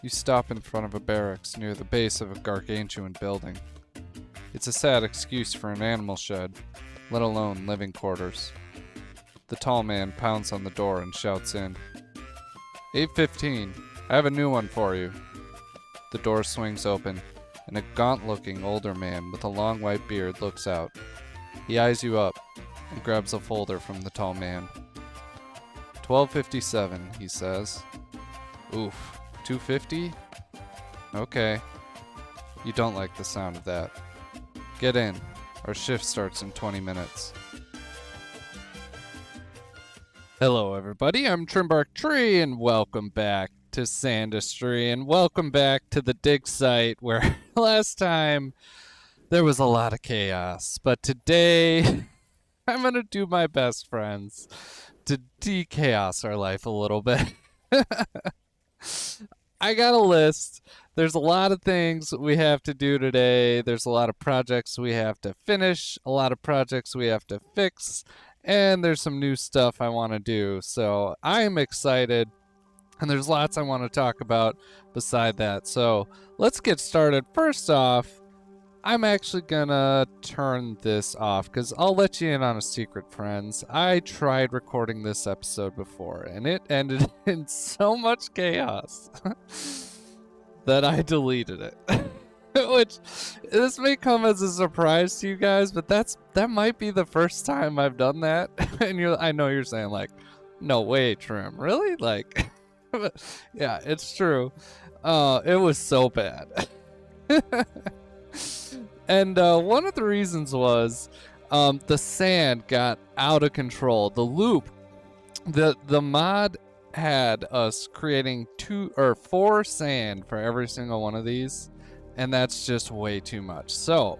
You stop in front of a barracks near the base of a gargantuan building. It's a sad excuse for an animal shed, let alone living quarters. The tall man pounds on the door and shouts in, 815, I have a new one for you. The door swings open, and a gaunt-looking older man with a long white beard looks out. He eyes you up and grabs a folder from the tall man. 1257, he says. Oof, 250? Okay. You don't like the sound of that. Get in. Our shift starts in 20 minutes. Hello everybody, I'm Trimbark Tree and welcome back to Sandustry and welcome back to the dig site where last time there was a lot of chaos, but today I'm gonna do my best, friends, to de-chaos our life a little bit. I got a list. There's a lot of things we have to do today. There's a lot of projects we have to finish, a lot of projects we have to fix, and there's some new stuff I want to do. So I'm excited, and there's lots I want to talk about beside that. So let's get started. First off, I'm actually gonna turn this off because I'll let you in on a secret, friends. I tried recording this episode before and it ended in so much chaos that I deleted it. Which, this may come as a surprise to you guys, but that might be the first time I've done that. And I know you're saying like, no way, Trim, really? Like, yeah, it's true. It was so bad. And one of the reasons was the sand got out of control. The loop, the mod had us creating 2 or 4 sand for every single one of these, and that's just way too much. So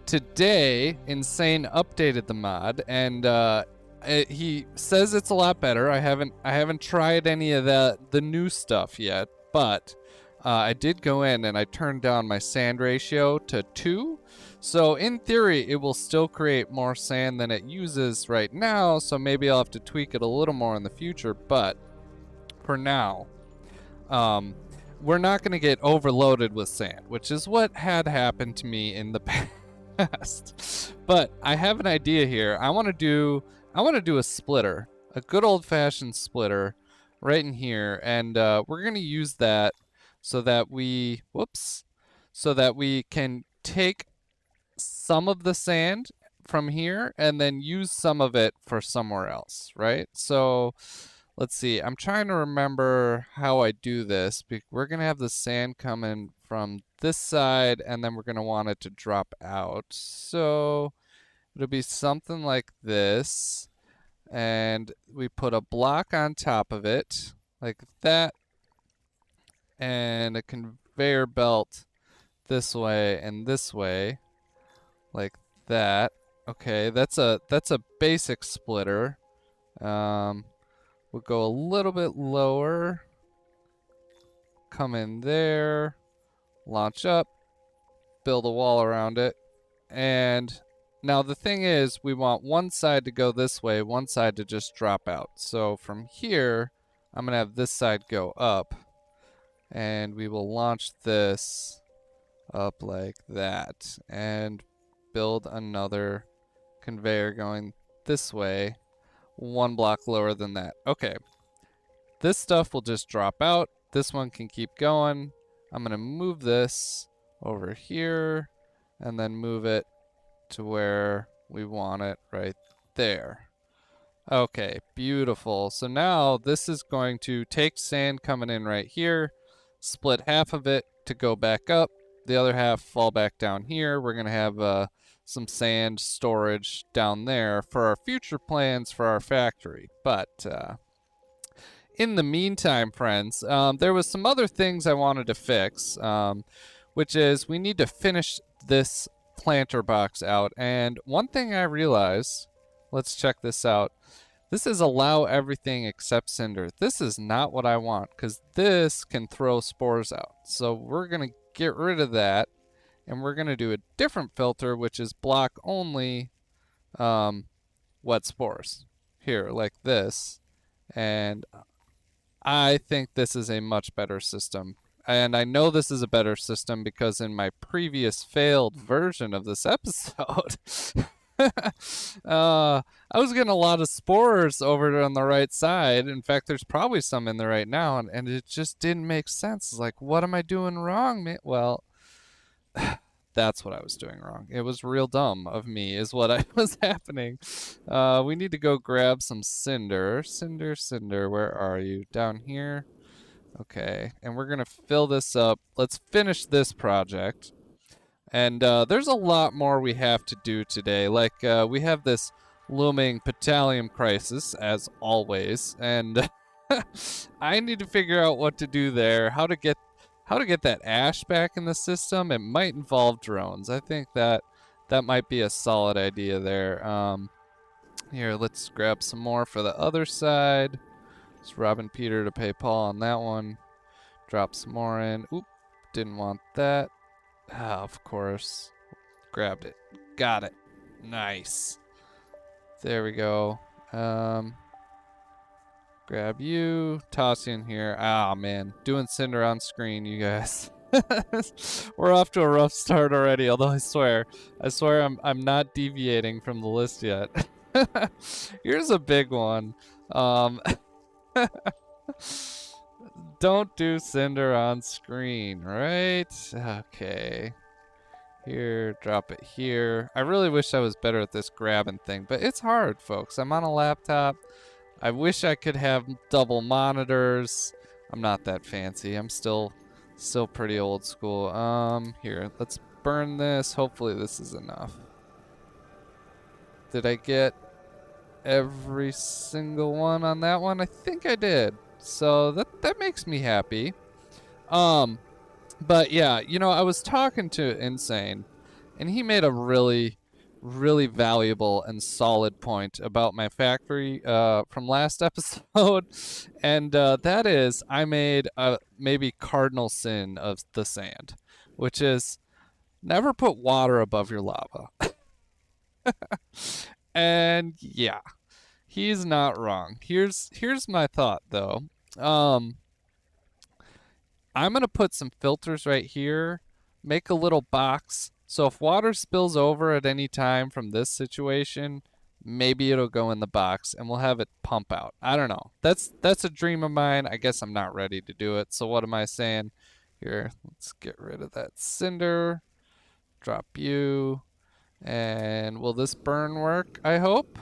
today, Insane updated the mod, and he says it's a lot better. I haven't tried any of the new stuff yet, but I did go in and I turned down my sand ratio to 2. So in theory, it will still create more sand than it uses right now. So maybe I'll have to tweak it a little more in the future. But for now, we're not going to get overloaded with sand, which is what had happened to me in the past. But I have an idea here. I want to do a splitter, a good old-fashioned splitter right in here. And we're going to use that so that we can take some of the sand from here and then use some of it for somewhere else, right? So let's see, I'm trying to remember how I do this. We're gonna have the sand coming from this side and then we're gonna want it to drop out. So it'll be something like this, and we put a block on top of it like that, and a conveyor belt this way and this way like that. Okay, that's a basic splitter. We'll go a little bit lower, come in there, launch up, build a wall around it. And now the thing is, we want one side to go this way, one side to just drop out. So from here, I'm gonna have this side go up, and we will launch this up like that and build another conveyor going this way, 1 block lower than that. Okay, this stuff will just drop out. This one can keep going. I'm gonna move this over here and then move it to where we want it right there. Okay, beautiful. So now this is going to take sand coming in right here, split half of it to go back up, the other half fall back down here. We're going to have some sand storage down there for our future plans for our factory. But in the meantime, friends, there was some other things I wanted to fix, which is we need to finish this planter box out. And one thing I realized, let's check this out. This is allow everything except Cinder. This is not what I want, because this can throw spores out. So we're going to get rid of that, and we're going to do a different filter, which is block only wet spores. Here, like this. And I think this is a much better system. And I know this is a better system because in my previous failed version of this episode, I was getting a lot of spores over on the right side. In fact, there's probably some in there right now, and it just didn't make sense. It's like, what am I doing wrong, man? Well, that's what I was doing wrong. It was real dumb of me, is what I was happening. We need to go grab some Cinder. Cinder, where are you? Down here? Okay, and we're gonna fill this up. Let's finish this project. And there's a lot more we have to do today. Like, we have this looming petroleum crisis, as always, and I need to figure out what to do there, how to get that ash back in the system. It might involve drones. I think that might be a solid idea there. Here, let's grab some more for the other side. Just robbing Peter to pay Paul on that one. Drop some more in. Oop, didn't want that. Ah, of course. Grabbed it. Got it. Nice. There we go. Grab you. Toss you in here. Ah, man. Doing Cinder on screen, you guys. We're off to a rough start already, although I swear I'm not deviating from the list yet. Here's a big one. Don't do Cinder on screen, right? Okay. Here, drop it here. I really wish I was better at this grabbing thing, but it's hard, folks. I'm on a laptop. I wish I could have double monitors. I'm not that fancy. I'm still pretty old school. Here, let's burn this. Hopefully this is enough. Did I get every single one on that one? I think I did. So that makes me happy. But yeah, you know, I was talking to Insane, and he made a really, really valuable and solid point about my factory from last episode, and that is I made a maybe cardinal sin of the sand, which is never put water above your lava. And yeah, he's not wrong. Here's my thought though. I'm gonna put some filters right here, make a little box, so if water spills over at any time from this situation, maybe it'll go in the box and we'll have it pump out. I don't know. That's a dream of mine. I guess I'm not ready to do it. So what am I saying? Here, let's get rid of that Cinder. Drop you. And will this burn work, I hope?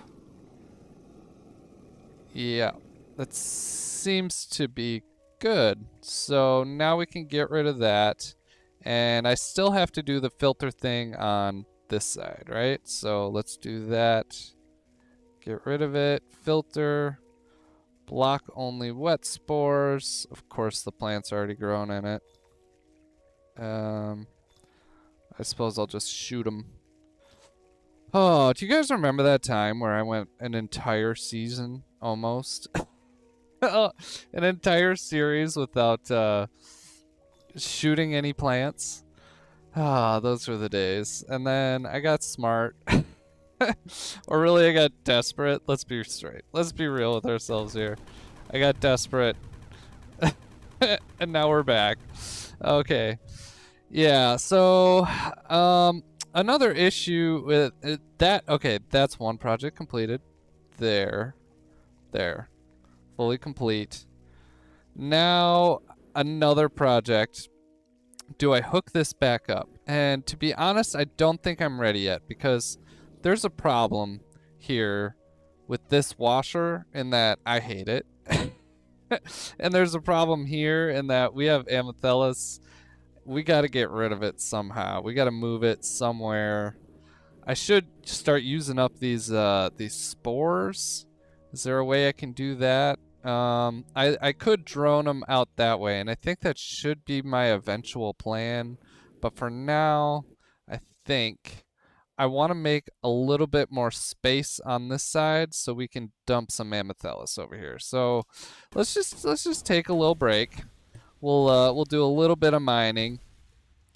Yeah, that seems to be good. So now we can get rid of that. And I still have to do the filter thing on this side, right? So let's do that. Get rid of it. Filter. Block only wet spores. Of course, the plant's already grown in it. I suppose I'll just shoot them. Oh, do you guys remember that time where I went an entire season, almost? An entire series without shooting any plants? Ah, those were the days. And then I got smart. Or really, I got desperate. Let's be straight. Let's be real with ourselves here. I got desperate. And now we're back. Okay. Yeah, so, another issue with that, okay, that's one project completed. There. Fully complete. Now, another project. Do I hook this back up? And to be honest, I don't think I'm ready yet because there's a problem here with this washer in that I hate it. And there's a problem here in that we have Amethyllus. We got to get rid of it somehow. We got to move it somewhere. I should start using up these spores. Is there a way I can do that? I could drone them out that way, and I think that should be my eventual plan. But for now, I think I want to make a little bit more space on this side so we can dump some Amethyllus over here. So let's just take a little break. We'll do a little bit of mining.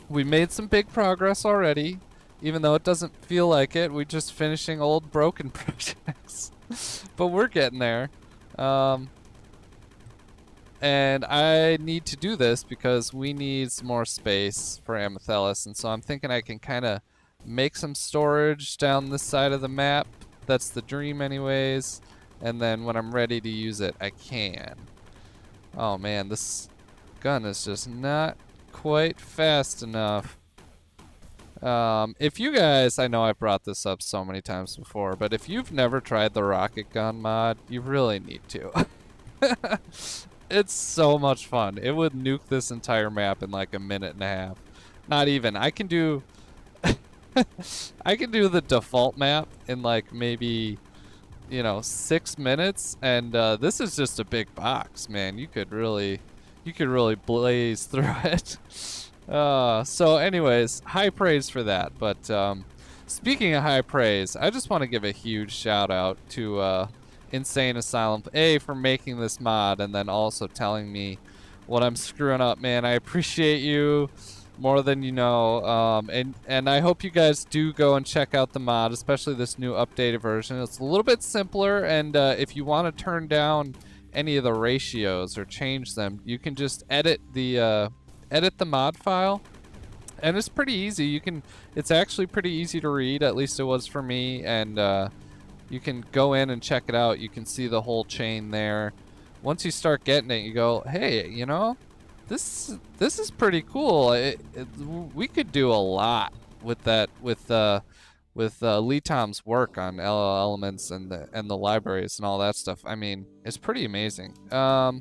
We made some big progress already, even though it doesn't feel like it. We're just finishing old broken projects, but we're getting there. And I need to do this because we need some more space for Amethyst, and so I'm thinking I can kind of make some storage down this side of the map. That's the dream anyways. And then when I'm ready to use it, I can. Oh man, this gun is just not quite fast enough. If you guys, I know I've brought this up so many times before, but if you've never tried the rocket gun mod, you really need to. It's so much fun. It would nuke this entire map in like a minute and a half. Not even. I can do I can do the default map in like maybe, you know, 6 minutes, and this is just a big box, man. You could really blaze through it. So anyways, high praise for that. But speaking of high praise, I just want to give a huge shout out to Insane Asylum A for making this mod, and then also telling me what I'm screwing up, man. I appreciate you more than you know. And I hope you guys do go and check out the mod, especially this new updated version. It's a little bit simpler, and if you want to turn down any of the ratios or change them, you can just edit the mod file, and it's pretty easy. It's actually pretty easy to read, at least it was for me, and you can go in and check it out. You can see the whole chain there. Once you start getting it, you go, hey, you know, this is pretty cool. We could do a lot with that, with Lee Tom's work on LL Elements and the libraries and all that stuff. I mean, it's pretty amazing. I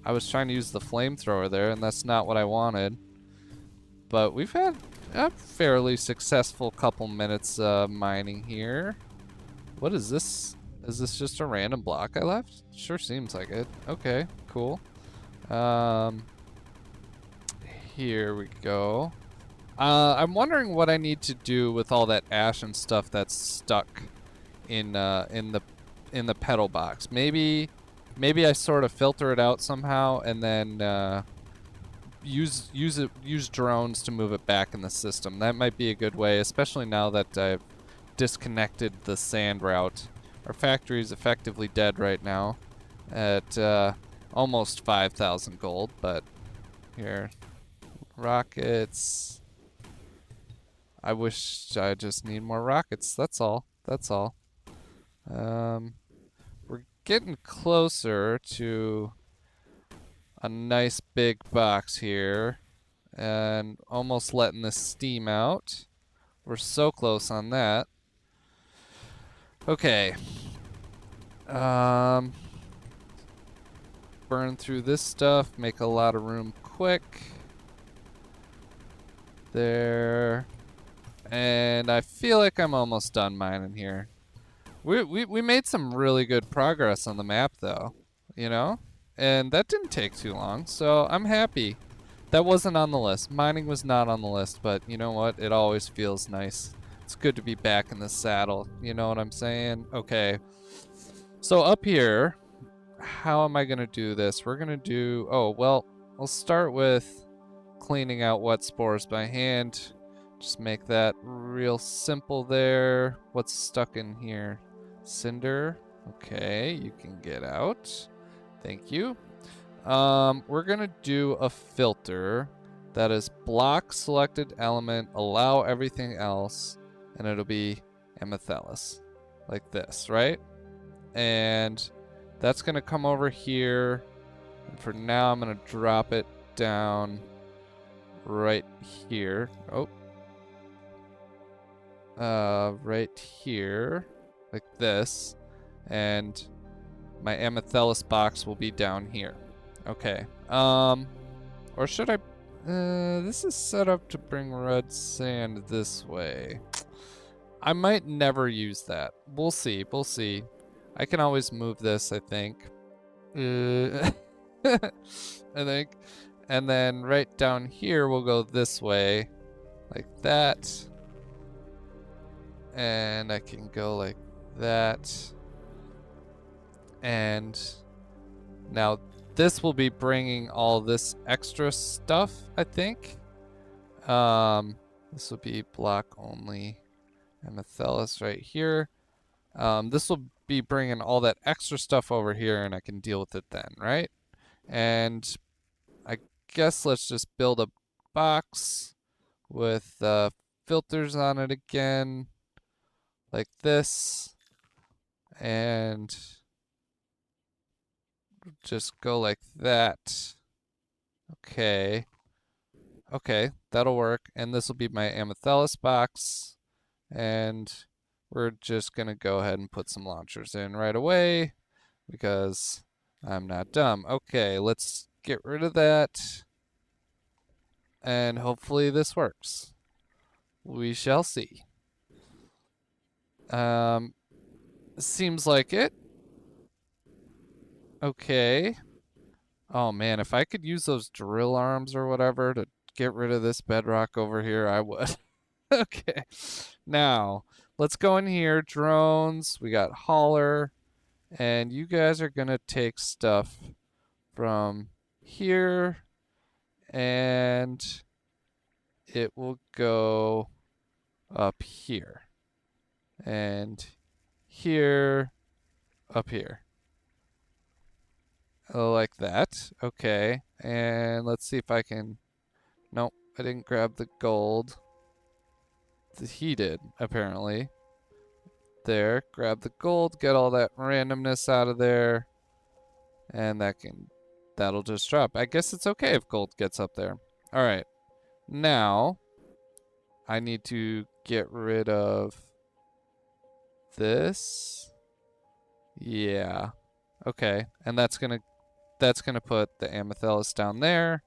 was trying to use the flamethrower there, and that's not what I wanted. But we've had a fairly successful couple minutes mining here. What is this? Is this just a random block I left? Sure seems like it. Okay, cool. Here we go. I'm wondering what I need to do with all that ash and stuff that's stuck in the pedal box. Maybe I sort of filter it out somehow, and then use drones to move it back in the system. That might be a good way, especially now that I've disconnected the sand route. Our factory is effectively dead right now at almost 5,000 gold, but here, rockets. I wish I just need more rockets. That's all. We're getting closer to a nice big box here, and almost letting the steam out. We're so close on that. Okay. Burn through this stuff, make a lot of room quick. There. And I feel like I'm almost done mining here. We made some really good progress on the map though, you know? And that didn't take too long, so I'm happy. That wasn't on the list. Mining was not on the list, but you know what? It always feels nice. It's good to be back in the saddle. You know what I'm saying? Okay. So up here, how am I going to do this? We're going to do... Oh, well, I'll start with cleaning out wet spores by hand. Just make that real simple there. What's stuck in here? Cinder. Okay, you can get out. Thank you. We're going to do a filter that is block selected element, allow everything else, and it'll be Amethyst, like this, right? And that's going to come over here. And for now, I'm going to drop it down right here. Oh. Right here, like this. And my Amethyst box will be down here. Okay. Or should I... this is set up to bring red sand this way. I might never use that. We'll see. We'll see. I can always move this, I think. I think. And then right down here, we'll go this way. Like that. And I can go like that. And now this will be bringing all this extra stuff, I think. This will be block only Amethyst right here. This will be bringing all that extra stuff over here, and I can deal with it then, right? And I guess let's just build a box with filters on it again, like this, and just go like that. Okay. Okay, that'll work. And this will be my Amethyst box. And we're just gonna go ahead and put some launchers in right away because I'm not dumb. Okay, let's get rid of that. And hopefully this works. We shall see. Seems like it. Okay. Oh man, if I could use those drill arms or whatever to get rid of this bedrock over here, I would. Okay. Now, let's go in here. Drones, we got hauler, and you guys are gonna take stuff from here, and it will go up here. And here, up here. Oh, like that. Okay. And let's see if I can... Nope, I didn't grab the gold. He did, apparently. There, grab the gold, get all that randomness out of there. And that'll just drop. I guess it's okay if gold gets up there. Alright. Now, I need to get rid of this. Yeah. Okay. And that's gonna put the amethyst down there.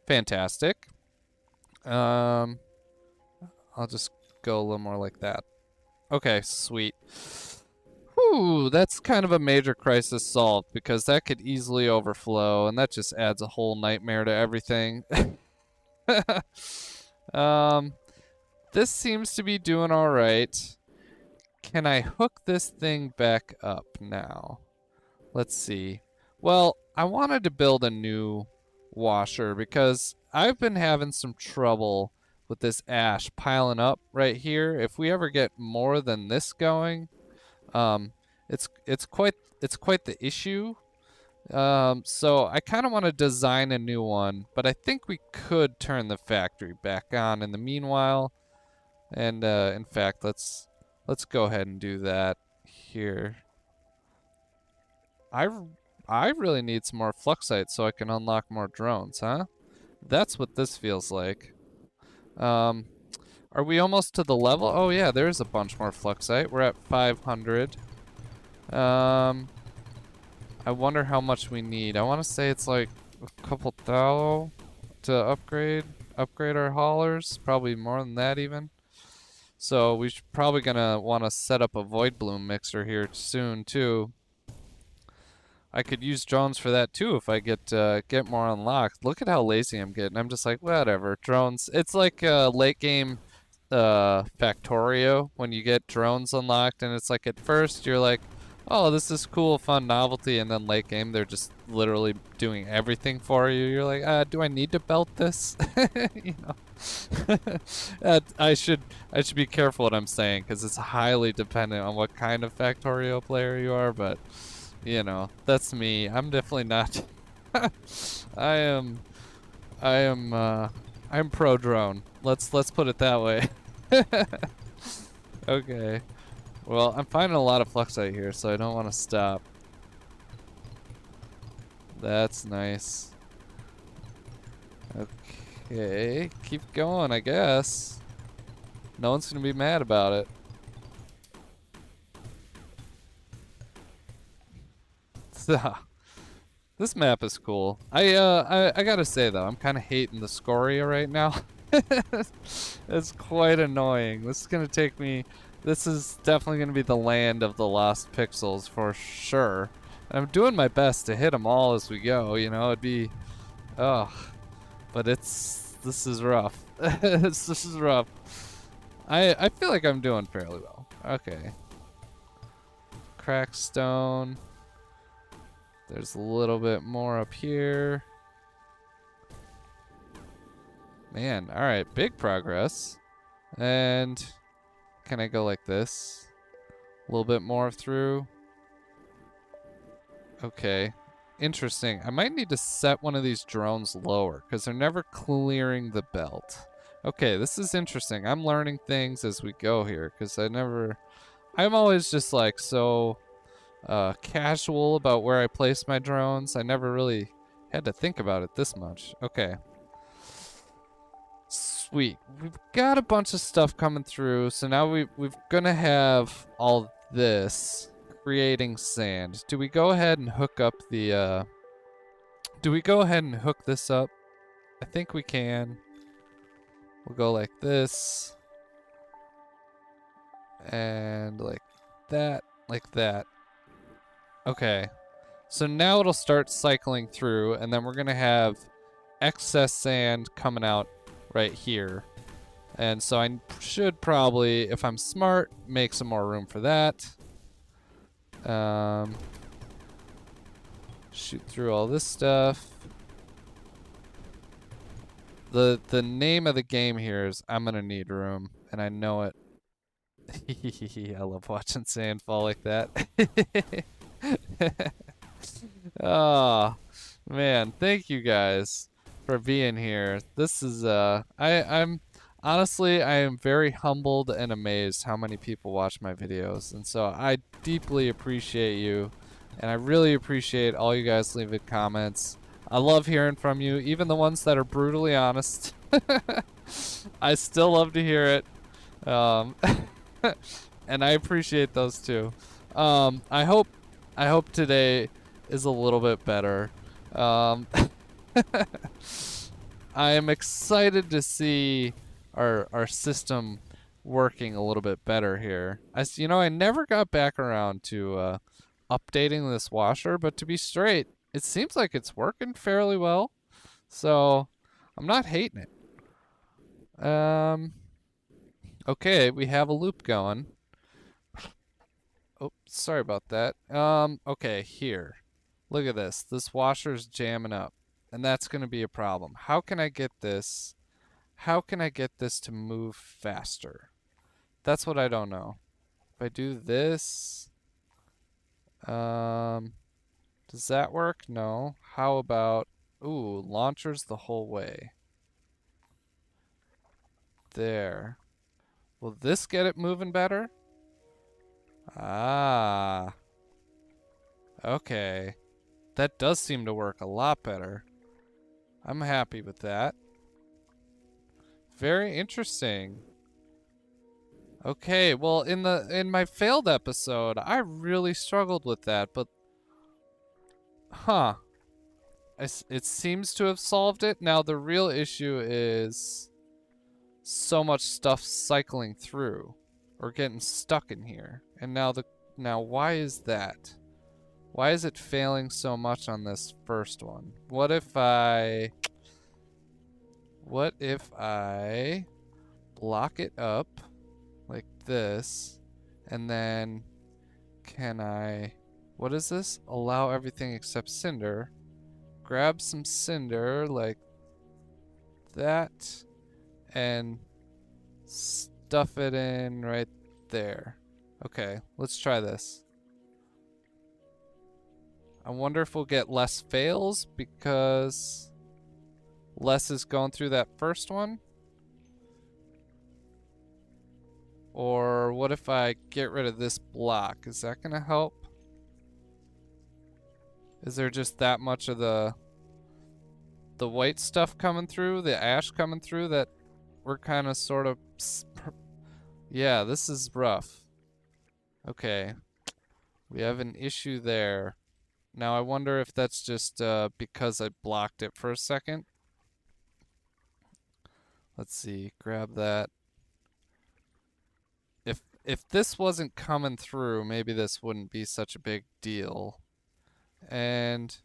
Fantastic. I'll just go a little more like that. Okay, sweet. Whew, that's kind of a major crisis solved because that could easily overflow and that just adds a whole nightmare to everything. This seems to be doing all right. Can I hook this thing back up now? Let's see. Well, I wanted to build a new washer because I've been having some trouble with this ash piling up right here. If we ever get more than this going, it's quite the issue. So I kind of want to design a new one, but I think we could turn the factory back on in the meanwhile. And in fact, let's go ahead and do that here. I really need some more fluxite so I can unlock more drones, huh? That's what this feels like. Are we almost to the level? Oh yeah, there's a bunch more fluxite. We're at 500. I wonder how much we need. I want to say it's like a couple thou to upgrade our haulers. Probably more than that even. So we should probably gonna want to set up a void bloom mixer here soon too. I could use drones for that too if I get more unlocked. Look at how lazy I'm getting. I'm just like, whatever, drones. It's like late game Factorio when you get drones unlocked and it's like at first you're like, oh, this is cool, fun novelty, and then late game they're just literally doing everything for you. You're like, do I need to belt this? You know. I should be careful what I'm saying because it's highly dependent on what kind of Factorio player you are, but you know, that's me. I'm definitely not. I'm pro drone. Let's put it that way. Okay. Well, I'm finding a lot of fluxite here, so I don't want to stop. That's nice. Okay, keep going, I guess. No one's gonna be mad about it. This map is cool. I gotta say though, I'm kind of hating the scoria right now. It's quite annoying. This is gonna take me. This is definitely gonna be the land of the lost pixels for sure. And I'm doing my best to hit them all as we go. You know, it'd be, ugh, but this is rough. This is rough. I feel like I'm doing fairly well. Okay. Crackstone. There's a little bit more up here. Man, alright, big progress. And can I go like this? A little bit more through. Okay. interesting. I might need to set one of these drones lower because they're never clearing the belt. Okay, this is interesting. I'm learning things as we go here because I'm always just like so casual about where I place my drones. I never really had to think about it this much. Okay. Sweet. We've got a bunch of stuff coming through, so now we're gonna have all this creating sand. Do we go ahead and hook up the do we go ahead and hook this up? I think we can. We'll go like this. And like that, like that. Okay. So now it'll start cycling through, and then we're gonna have excess sand coming out right here. And so I should probably, if I'm smart, make some more room for that. Shoot through all this stuff. The name of the game here is I'm gonna need room, and I know it. I love watching sand fall like that. Oh, man, thank you guys for being here. This is I'm honestly I am very humbled and amazed how many people watch my videos. And so I deeply appreciate you, and I really appreciate all you guys leaving comments. I love hearing from you, even the ones that are brutally honest. I still love to hear it. And I appreciate those too. I hope today is a little bit better. I am excited to see our system working a little bit better here. I never got back around to updating this washer, but to be straight, it seems like it's working fairly well. So I'm not hating it. Okay, we have a loop going. Oh, sorry about that. Okay, here. Look at this. This washer's jamming up, and that's going to be a problem. How can I get this? How can I get this to move faster? That's what I don't know. If I do this, does that work? No. How about, ooh, launchers the whole way. There. Will this get it moving better? Ah. Okay. That does seem to work a lot better. I'm happy with that. Very interesting. Okay, well in my failed episode, I really struggled with that, but huh. It seems to have solved it. Now the real issue is so much stuff cycling through or getting stuck in here. And now why is that? Why is it failing so much on this first one? What if I block it up like this, and then can I, what is this? Allow everything except Cinder. Grab some Cinder like that and stuff it in right there. Okay, let's try this. I wonder if we'll get less fails because less is going through that first one. Or what if I get rid of this block? Is that gonna help? Is there just that much of the white stuff coming through, the ash coming through, that we're kind of sort of... Yeah, this is rough. Okay. We have an issue there. Now I wonder if that's just because I blocked it for a second. Let's see, grab that. If this wasn't coming through, maybe this wouldn't be such a big deal. And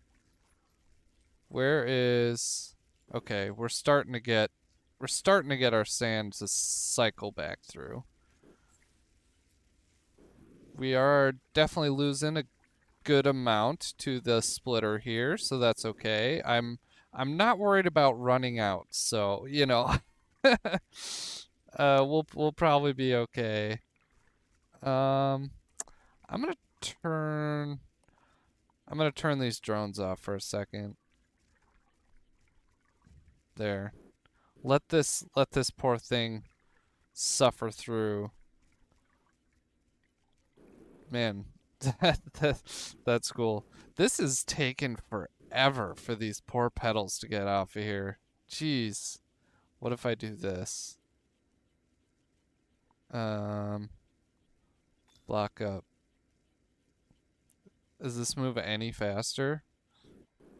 where is... Okay, we're starting to get our sand to cycle back through. We are definitely losing a good amount to the splitter here, so that's okay. I'm not worried about running out, so we'll probably be okay. I'm I'm gonna turn these drones off for a second. There. Let this poor thing suffer through. Man, that's cool. This is taking forever for these poor pedals to get off of here. Jeez. What if I do this? Block up. Does this move any faster?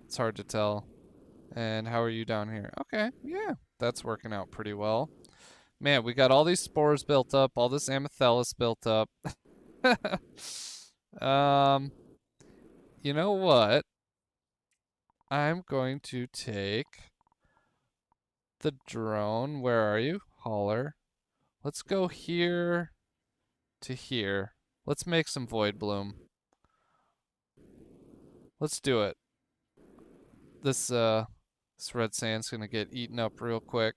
It's hard to tell. And how are you down here? Okay, yeah, that's working out pretty well. Man, we got all these spores built up, all this amethellus built up. You know what? I'm going to take the drone. Where are you? Hauler. Let's go here to here. Let's make some void bloom. Let's do it. This red sand's gonna get eaten up real quick.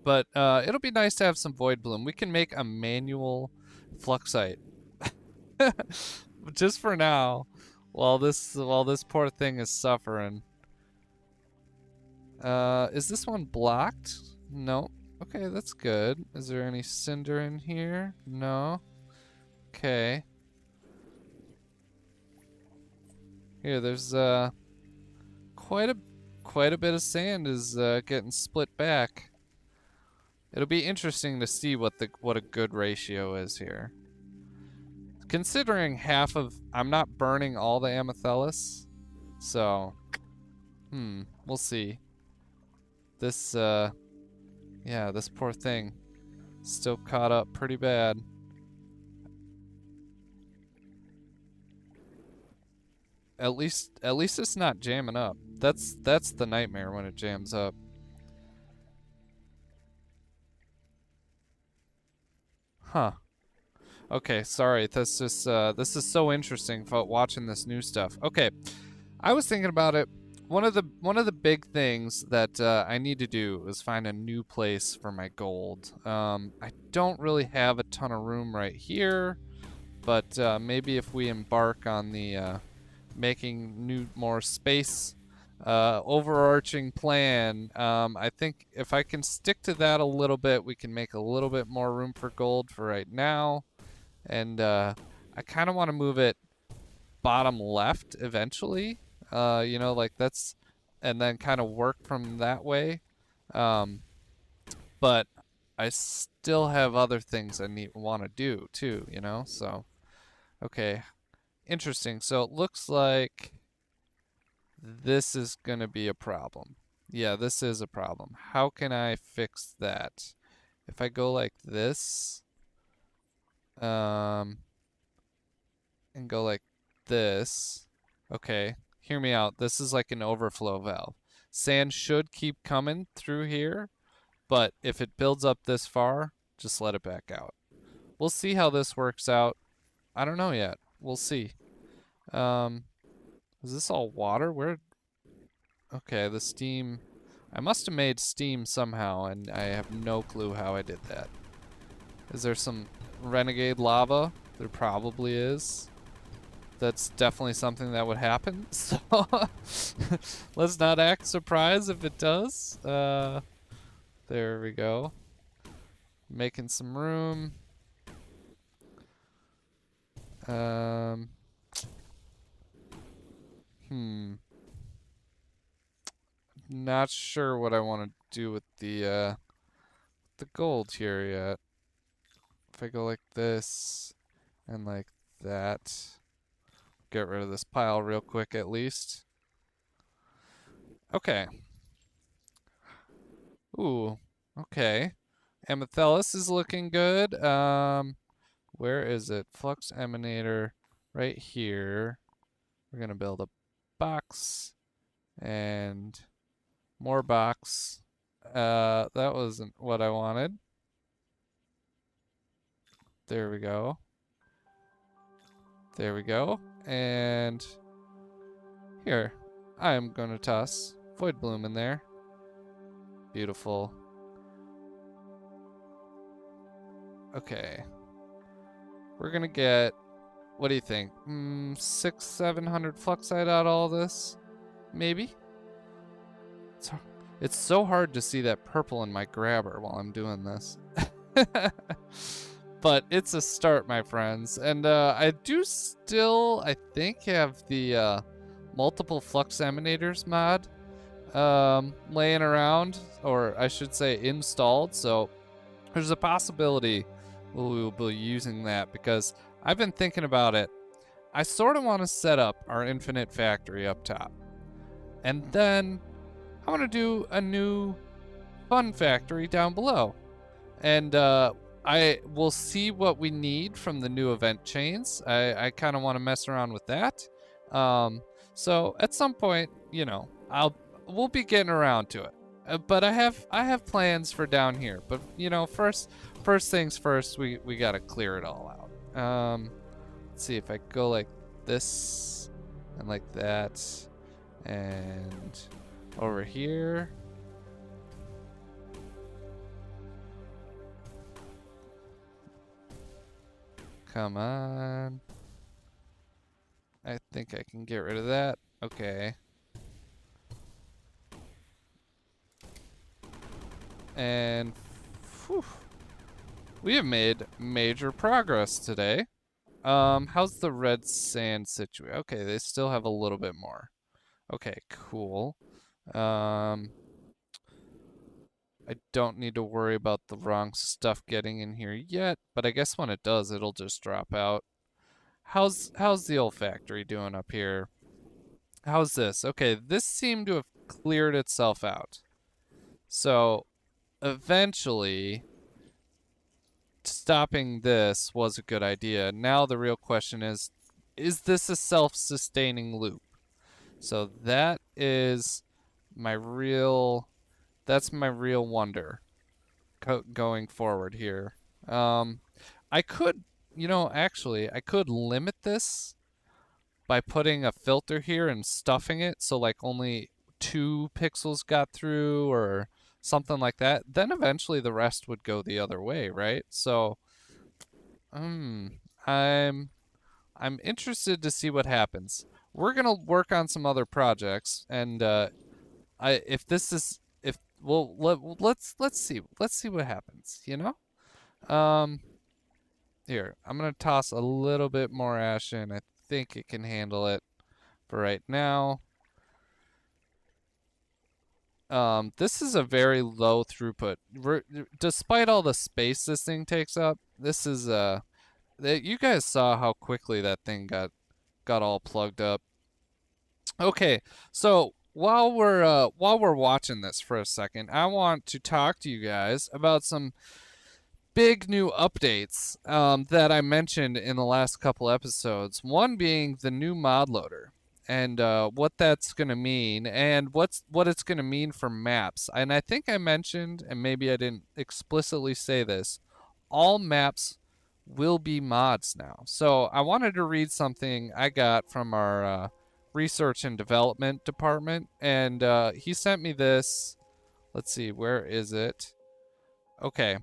But it'll be nice to have some void bloom. We can make a manual fluxite. Just for now, while this poor thing is suffering. Is this one blocked? No. Okay, that's good. Is there any cinder in here? No. Okay. Here, there's quite a bit of sand is getting split back. It'll be interesting to see what a good ratio is here. Considering I'm not burning all the amethellus, so we'll see. This yeah, this poor thing still caught up pretty bad. At least it's not jamming up. That's the nightmare when it jams up. Huh. Okay, sorry. That's just this is so interesting watching this new stuff. Okay. I was thinking about it. One of the big things that I need to do is find a new place for my gold. I don't really have a ton of room right here, but maybe if we embark on the making more space overarching plan, I think if I can stick to that a little bit, we can make a little bit more room for gold for right now. And I kind of want to move it bottom left eventually. You know, like that's, and then kind of work from that way. But I still have other things I want to do too, you know? So, okay. Interesting. So it looks like this is going to be a problem. Yeah, this is a problem. How can I fix that? If I go like this, and go like this. Okay, hear me out. This is like an overflow valve. Sand should keep coming through here, but if it builds up this far, just let it back out. We'll see how this works out. I don't know yet. We'll see. Is this all water? Where? Okay, the steam. I must have made steam somehow, and I have no clue how I did that. Is there some renegade lava? There probably is. That's definitely something that would happen. So let's not act surprised if it does. There we go. Making some room. Not sure what I want to do with the gold here yet. If I go like this and like that, get rid of this pile real quick at least. Okay. Ooh, okay. Amethellus is looking good. Where is it? Flux Emanator right here. We're gonna build a box and more box. That wasn't what I wanted. There we go. There we go. And here, I'm gonna toss Void Bloom in there. Beautiful. Okay. We're gonna get What do you think? 600-700 fluxite out all this? Maybe? It's so hard to see that purple in my grabber while I'm doing this. But it's a start, my friends. And I do still, I think, have the multiple flux emanators mod laying around, or I should say installed. So there's a possibility we'll be using that, because I've been thinking about it. I sort of want to set up our infinite factory up top. And then I want to do a new fun factory down below. And I will see what we need from the new event chains. I kind of want to mess around with that. So at some point, you know, we'll be getting around to it. But I have plans for down here. But you know, first things first, we gotta clear it all out. Let's see if I go like this and like that, and over here. Come on. I think I can get rid of that. Okay. And whew, we have made major progress today. How's the red sand situation? Okay, they still have a little bit more. Okay, cool. I don't need to worry about the wrong stuff getting in here yet, but I guess when it does, it'll just drop out. How's the old factory doing up here? How's this? Okay, this seemed to have cleared itself out. So eventually stopping this was a good idea. Now the real question is this a self-sustaining loop? So that's my real wonder going forward here. I could, you know, actually, I could limit this by putting a filter here and stuffing it so like only 2 pixels got through or something like that. Then eventually the rest would go the other way, right? So, I'm interested to see what happens. We're gonna work on some other projects, and if this is if well let's see what happens. You know, here I'm gonna toss a little bit more ash in. I think it can handle it for right now. This is a very low throughput. Despite all the space this thing takes up, this is you guys saw how quickly that thing got all plugged up. Okay, so while we're watching this for a second, I want to talk to you guys about some big new updates that I mentioned in the last couple episodes. One being the new mod loader and what that's going to mean and what it's going to mean for maps. And I think I mentioned, and maybe I didn't explicitly say this, all maps will be mods now. So I wanted to read something I got from our research and development department, and he sent me this. Let's see, where is it? Okay.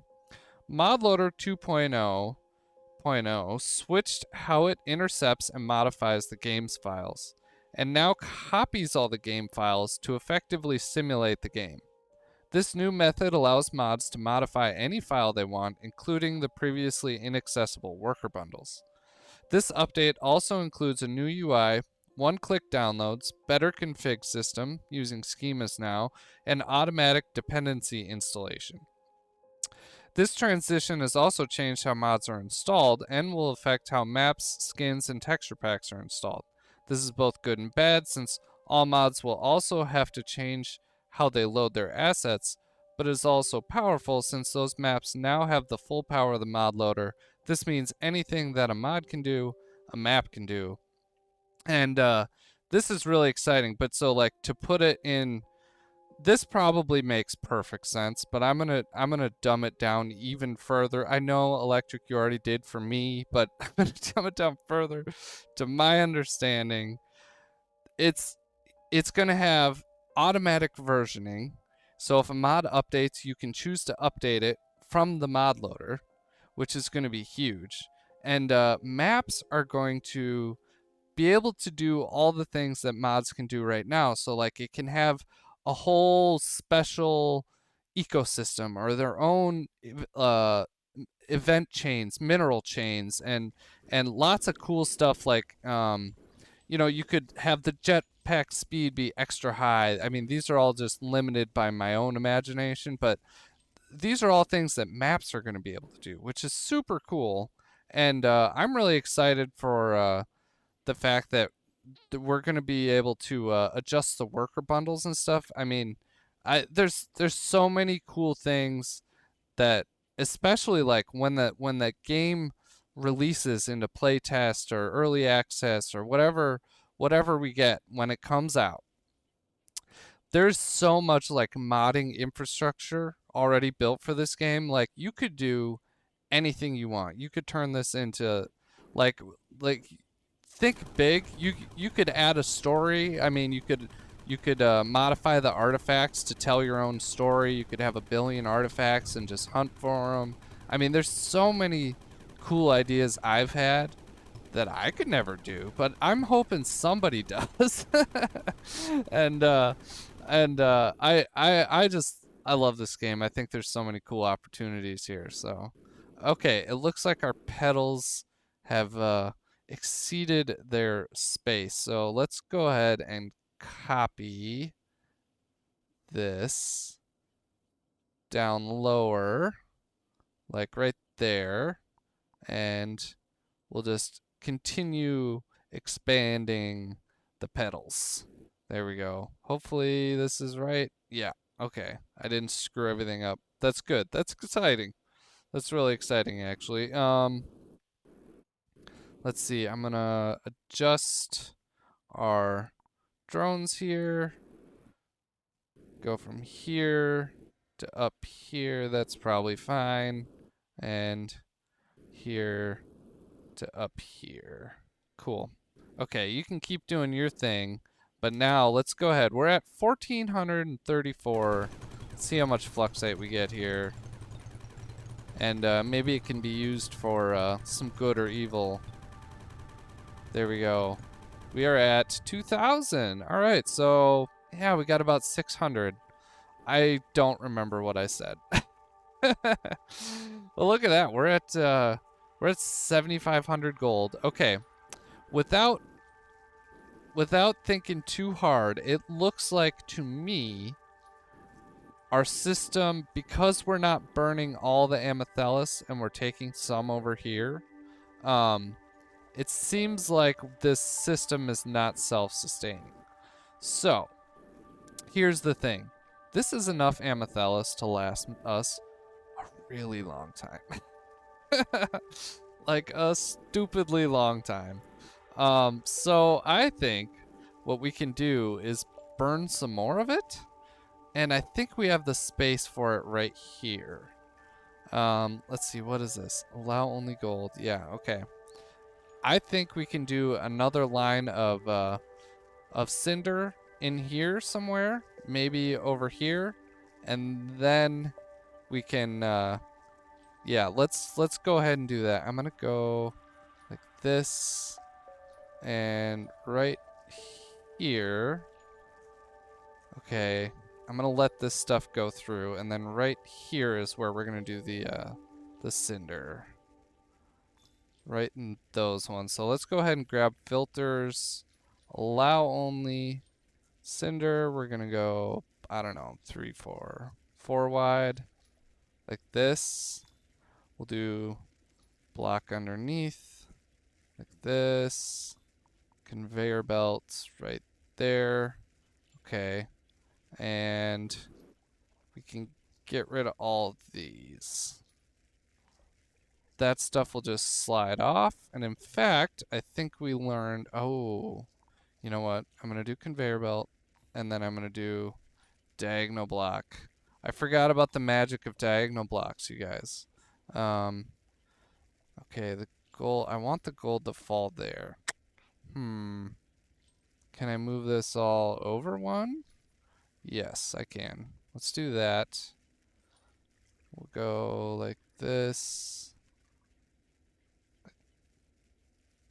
ModLoader 2.0 switched how it intercepts and modifies the game's files, and now copies all the game files to effectively simulate the game. This new method allows mods to modify any file they want, including the previously inaccessible worker bundles. This update also includes a new UI, one-click downloads, better config system using schemas now, and automatic dependency installation. This transition has also changed how mods are installed and will affect how maps, skins, and texture packs are installed. This is both good and bad, since all mods will also have to change how they load their assets, but is also powerful since those maps now have the full power of the mod loader. This means anything that a mod can do, a map can do. And this is really exciting, but so like to put it in, this probably makes perfect sense, but I'm gonna dumb it down even further. I know, Electric, you already did for me, but I'm gonna dumb it down further. To my understanding, it's gonna have automatic versioning. So if a mod updates, you can choose to update it from the mod loader, which is gonna be huge. And maps are going to be able to do all the things that mods can do right now. So like it can have a whole special ecosystem or their own event chains, mineral chains, and lots of cool stuff like you know, you could have the jetpack speed be extra high. I mean, these are all just limited by my own imagination, but these are all things that maps are going to be able to do, which is super cool. And I'm really excited for the fact that we're going to be able to adjust the worker bundles and stuff. I mean, there's so many cool things that, especially like when the game releases into playtest or early access or whatever we get when it comes out, there's so much like modding infrastructure already built for this game. Like you could do anything you want. You could turn this into like like think big. You could add a story. I mean, you could modify the artifacts to tell your own story. You could have a billion artifacts and just hunt for them. I mean, there's so many cool ideas I've had that I could never do, but I'm hoping somebody does. and I just I love this game. I think there's so many cool opportunities here. So, okay, it looks like our pedals have exceeded their space. So let's go ahead and copy this down lower, like right there, and we'll just continue expanding the pedals. There we go. Hopefully this is right. Yeah. Okay. I didn't screw everything up. That's good. That's exciting. That's really exciting actually. Let's see. I'm going to adjust our drones here. Go from here to up here. That's probably fine. And here to up here. Cool. Okay, you can keep doing your thing, but now let's go ahead. We're at 1434. Let's see how much fluxite we get here. And maybe it can be used for some good or evil. There we go. We are at 2,000. All right, so yeah, we got about 600. I don't remember what I said. Well, look at that. We're at 7,500 gold. Okay. Without thinking too hard, it looks like to me our system, because we're not burning all the amethyst and we're taking some over here, it seems like this system is not self-sustaining. So, here's the thing. This is enough amethyst to last us a really long time. Like a stupidly long time. So I think what we can do is burn some more of it. And I think we have the space for it right here. Let's see, what is this? Allow only gold. Yeah, okay. I think we can do another line of Cinder in here somewhere. Maybe over here. And then we can, yeah, let's go ahead and do that. I'm gonna go like this. And right here, okay, I'm gonna let this stuff go through, and then right here is where we're gonna do the cinder. Right in those ones. So let's go ahead and grab filters, allow only, cinder. We're gonna go, I don't know, 3, 4, 4 wide, like this. We'll do block underneath, like this. Conveyor belts right there. Okay. And we can get rid of all of these. That stuff will just slide off. And in fact, I think we learned, oh, you know what? I'm going to do conveyor belt, and then I'm going to do diagonal block. I forgot about the magic of diagonal blocks, you guys. Okay, the gold, I want the gold to fall there. Can I move this all over one? Yes, I can. Let's do that. We'll go like this.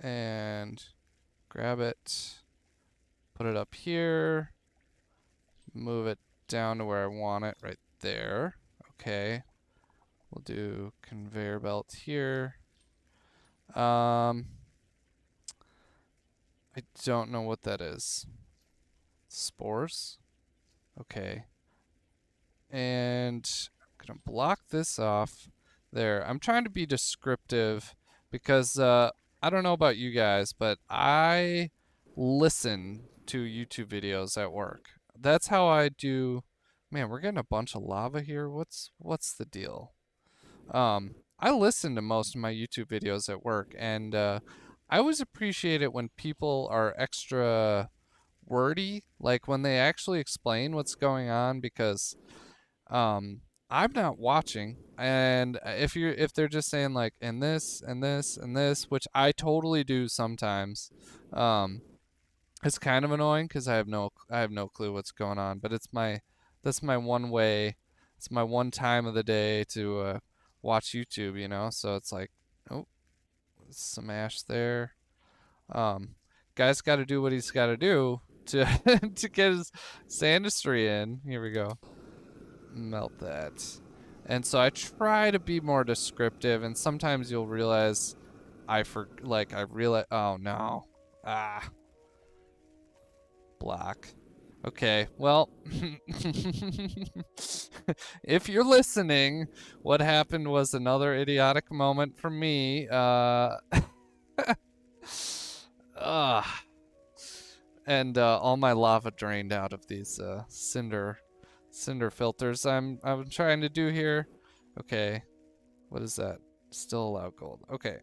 and grab it, put it up here, move it down to where I want it right there. Okay. We'll do conveyor belt here. I don't know what that is. Spores? Okay. And I'm gonna block this off there. I'm trying to be descriptive because I don't know about you guys, but I listen to YouTube videos at work. That's how I do. Man, we're getting a bunch of lava here. What's the deal? I listen to most of my YouTube videos at work, and I always appreciate it when people are extra wordy, like when they actually explain what's going on, because I'm not watching, and if they're just saying like and this and this and this, which I totally do sometimes, um, it's kind of annoying because I have no clue what's going on. But that's my one way, it's my one time of the day to watch YouTube, you know. So it's like, oh, smash there. Um, guy's got to do what he's got to do to to get his Sandustry in. Here we go. Melt that. And so I try to be more descriptive, and sometimes you'll realize I realize, oh no. Ah, block. Okay, well, if you're listening, what happened was another idiotic moment for me. Uh, and all my lava drained out of these cinder filters I'm trying to do here. Okay, what is that? Still allow gold. Okay.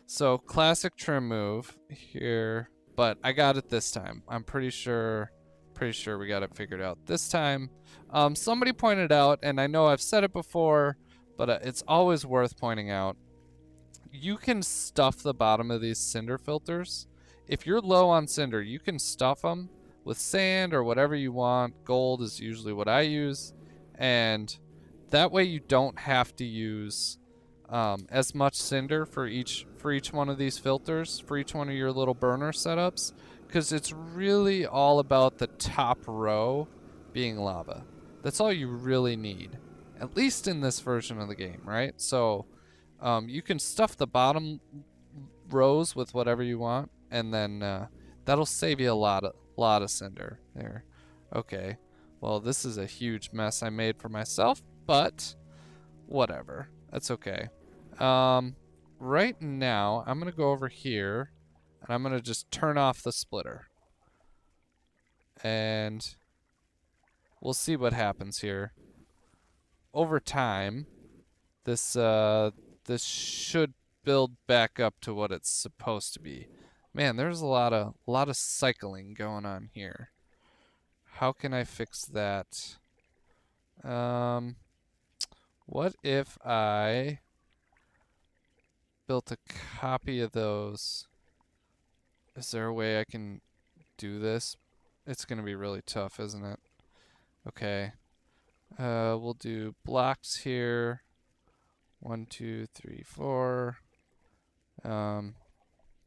So classic trim move here, but I got it this time. I'm pretty sure we got it figured out this time. Somebody pointed out, and I know I've said it before, but it's always worth pointing out. You can stuff the bottom of these cinder filters. If you're low on cinder, you can stuff them with sand or whatever you want. Gold is usually what I use, and that way you don't have to use as much cinder for each one of these filters, for each one of your little burner setups, because it's really all about the top row being lava. That's all you really need, at least in this version of the game, right? So you can stuff the bottom rows with whatever you want, and then that'll save you a lot of cinder there. Okay, well, this is a huge mess I made for myself, but whatever, that's okay. Right now I'm gonna go over here and I'm gonna just turn off the splitter, and we'll see what happens here. Over time, this should build back up to what it's supposed to be. Man, there's a lot of cycling going on here. How can I fix that? What if I built a copy of those? Is there a way I can do this? It's gonna be really tough, isn't it? Okay. We'll do blocks here. 1, 2, 3, 4.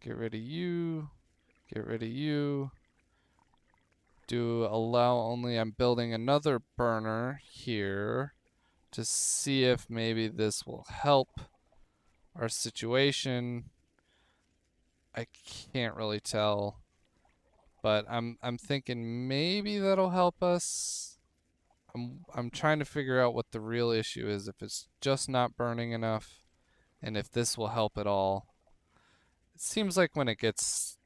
Get rid of you. Get rid of you. Do allow only. I'm building another burner here to see if maybe this will help our situation. I can't really tell, but I'm thinking maybe that'll help us. I'm trying to figure out what the real issue is, if it's just not burning enough, and if this will help at all. It seems like when it gets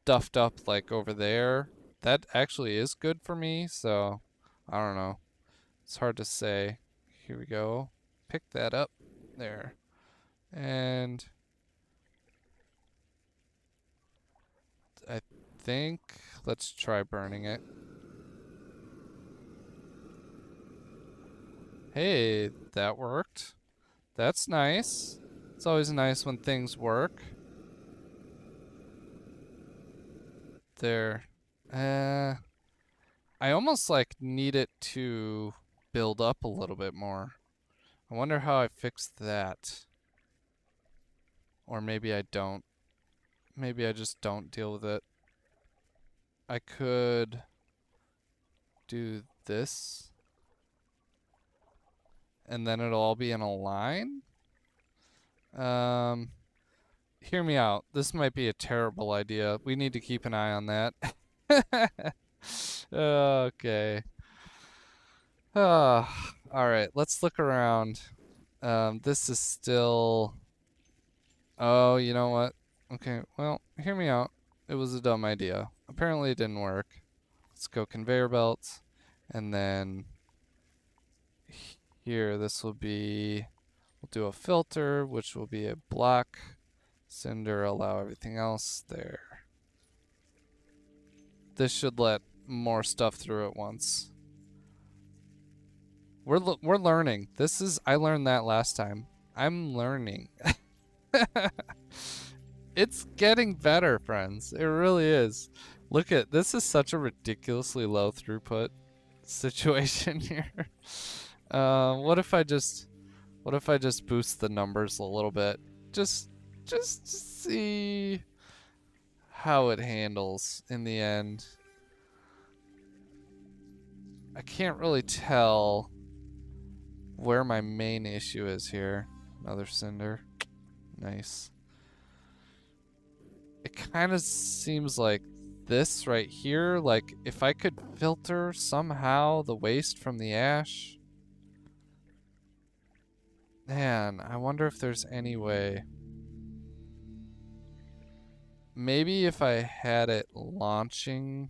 stuffed up like over there, that actually is good for me, so I don't know. It's hard to say. Here we go. Pick that up there. And I think let's try burning it. Hey, that worked. That's nice. It's always nice when things work. There. I almost like need it to build up a little bit more. I wonder how I fix that. Or maybe I don't. Maybe I just don't deal with it. I could do this. And then it'll all be in a line. Hear me out. This might be a terrible idea. We need to keep an eye on that. Okay. All right, let's look around. This is still... Oh, you know what? Okay, well, hear me out. It was a dumb idea. Apparently it didn't work. Let's go conveyor belts. And then here, this will be... We'll do a filter, which will be a block. Cinder, allow everything else there. This should let more stuff through at once. We're learning. I learned that last time. I'm learning. It's getting better, friends. It really is. Look at this is such a ridiculously low throughput situation here. What if I just boost the numbers a little bit? Just to see how it handles in the end. I can't really tell where my main issue is here. Another Cinder. Nice. It kind of seems like this right here, like if I could filter somehow the waste from the ash. Man, I wonder if there's any way. Maybe if I had it launching.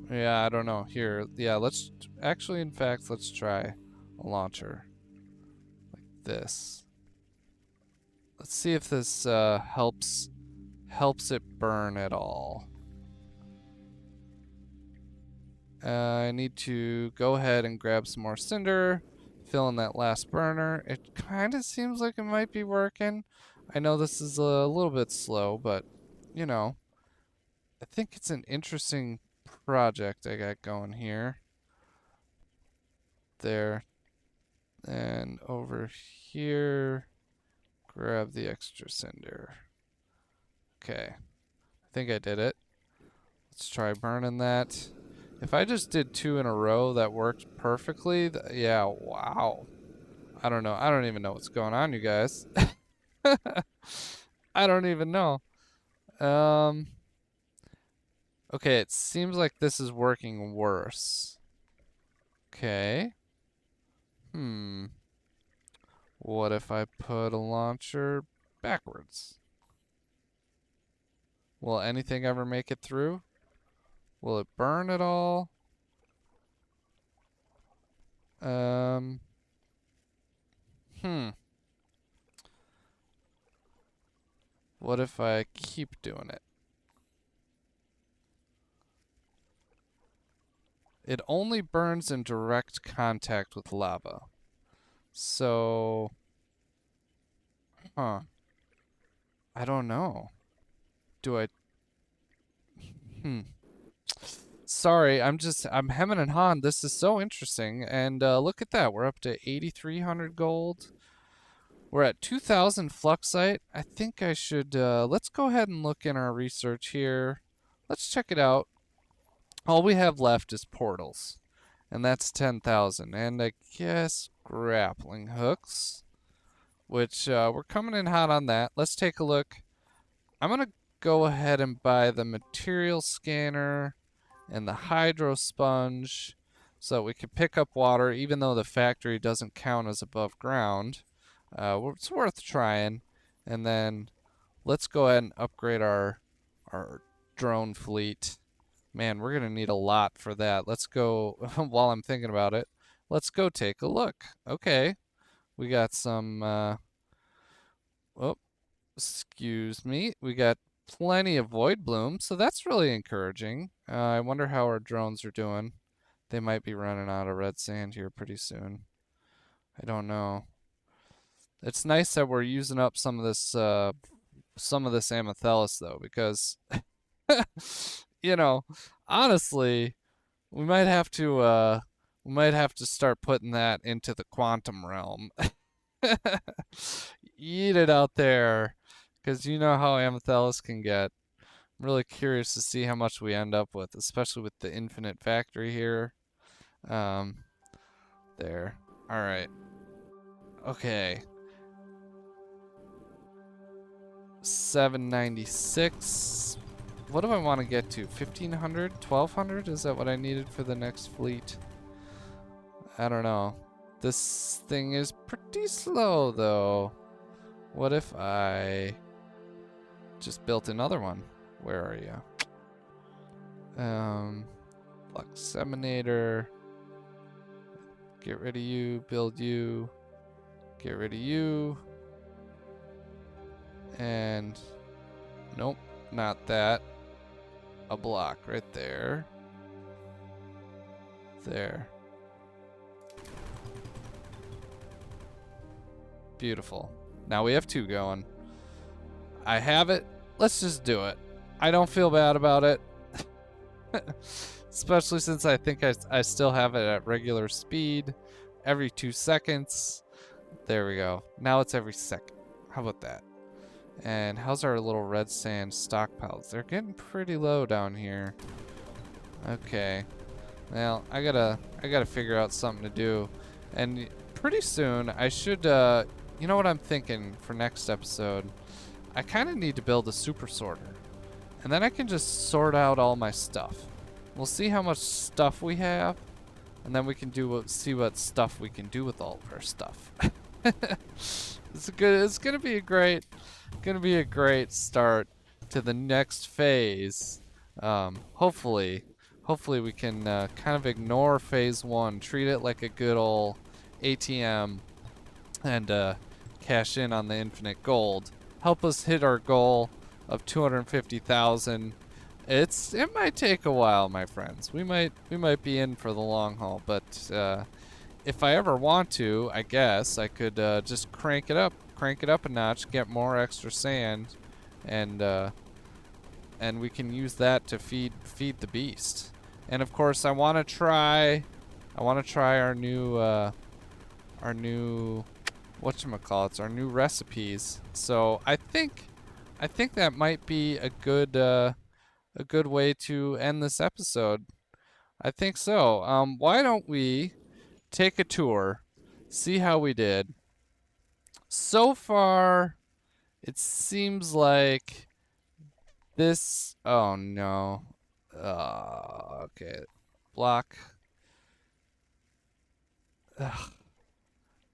Yeah, I don't know. Here, yeah, let's actually, in fact, let's try a launcher like this. Let's see if this helps it burn at all. I need to go ahead and grab some more Cinder, fill in that last burner. It kind of seems like it might be working. I know this is a little bit slow, but you know, I think it's an interesting project I got going here. There. And over here, grab the extra Cinder. Okay. I think I did it. Let's try burning that. If I just did 2 in a row, that worked perfectly. Yeah, wow. I don't know. I don't even know what's going on, you guys. I don't even know. Okay, it seems like this is working worse. Okay. What if I put a launcher backwards? Will anything ever make it through? Will it burn at all? What if I keep doing it? It only burns in direct contact with lava. So, I don't know. Do I? Sorry, I'm hemming and hawing. This is so interesting. And look at that. We're up to 8,300 gold. We're at 2,000 Fluxite. I think I should, let's go ahead and look in our research here. Let's check it out. All we have left is portals. And that's 10,000. And I guess grappling hooks. Which, we're coming in hot on that. Let's take a look. I'm going to go ahead and buy the material scanner and the hydro sponge so that we can pick up water even though the factory doesn't count as above ground. It's worth trying. And then let's go ahead and upgrade our drone fleet. Man, we're gonna need a lot for that. Let's go, while I'm thinking about it, let's go take a look. Okay, we got some, oh, excuse me. We got plenty of void bloom, so that's really encouraging. I wonder how our drones are doing. They might be running out of red sand here pretty soon. I don't know. It's nice that we're using up some of this amethylus though, because you know, honestly, we might have to We might have to start putting that into the quantum realm. Eat it out there, because you know how Amethyst can get. I'm really curious to see how much we end up with, especially with the infinite factory here. Um, there. All right. Okay. 796. What do I want to get to? 1500? 1200? Is that what I needed for the next fleet? I don't know. This thing is pretty slow, though. What if I just built another one? Where are you? Flux Emanator. Get rid of you. Build you. Get rid of you. And nope, not that. A block right there. There. Beautiful. Now we have 2 going. I have it. Let's just do it. I don't feel bad about it. Especially since I think I still have it at regular speed. Every 2 seconds. There we go. Now it's every second. How about that? And how's our little red sand stockpiles? They're getting pretty low down here. Okay. Well, I gotta figure out something to do. And pretty soon I should you know what I'm thinking for next episode? I kinda need to build a super sorter. And then I can just sort out all my stuff. We'll see how much stuff we have, and then we can see what stuff we can do with all of our stuff. It's gonna be a great start to the next phase. Hopefully we can kind of ignore phase 1, treat it like a good old ATM, and cash in on the infinite gold. Help us hit our goal of 250,000. It might take a while, my friends. We might be in for the long haul, but if I ever want to, I guess I could just crank it up a notch, get more extra sand, and we can use that to feed the beast. And of course, I want to try our new whatchamacallits, our new recipes. So I think that might be a good way to end this episode. I think so. Why don't we take a tour, see how we did. So far, it seems like this. Oh no. Okay. Block. Ugh.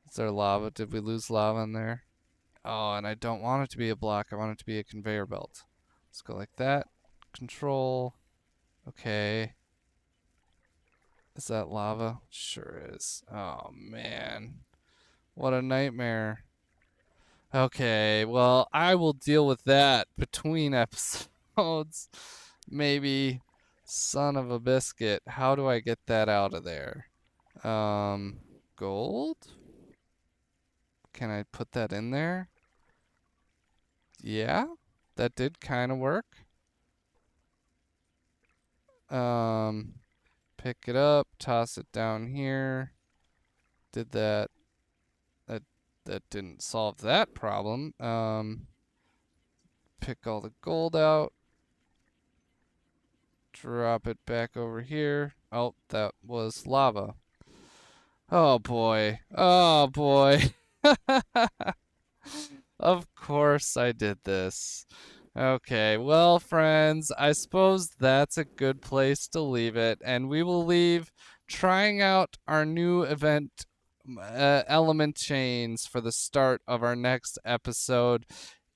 Is there lava? Did we lose lava in there? Oh, and I don't want it to be a block. I want it to be a conveyor belt. Let's go like that. Control. Okay. Is that lava? Sure is. Oh, man. What a nightmare. Okay, well, I will deal with that between episodes. Maybe. Son of a biscuit. How do I get that out of there? Gold? Can I put that in there? Yeah, that did kind of work. Pick it up, toss it down here. Did that. That didn't solve that problem. Pick all the gold out. Drop it back over here. Oh, that was lava. Oh boy. Oh boy. Of course I did this. Okay, well, friends, I suppose that's a good place to leave it, and we will leave trying out our new event element chains for the start of our next episode.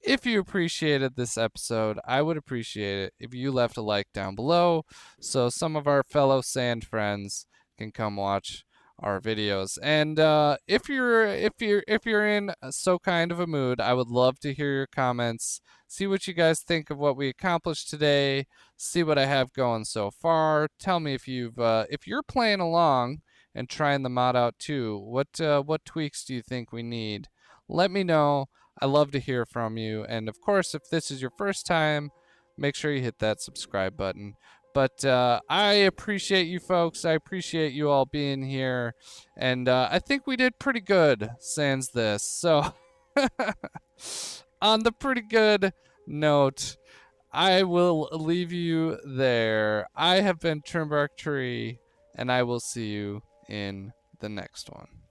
If you appreciated this episode, I would appreciate it if you left a like down below so some of our fellow sand friends can come watch our videos. And if you're in so kind of a mood, I would love to hear your comments, see what you guys think of what we accomplished today, see what I have going so far. Tell me if you're playing along and trying the mod out too. What tweaks do you think we need? Let me know. I love to hear from you. And of course, if this is your first time, make sure you hit that subscribe button. But I appreciate you folks. I appreciate you all being here. And I think we did pretty good sans this. So on the pretty good note, I will leave you there. I have been Trimbark Tree, and I will see you in the next one.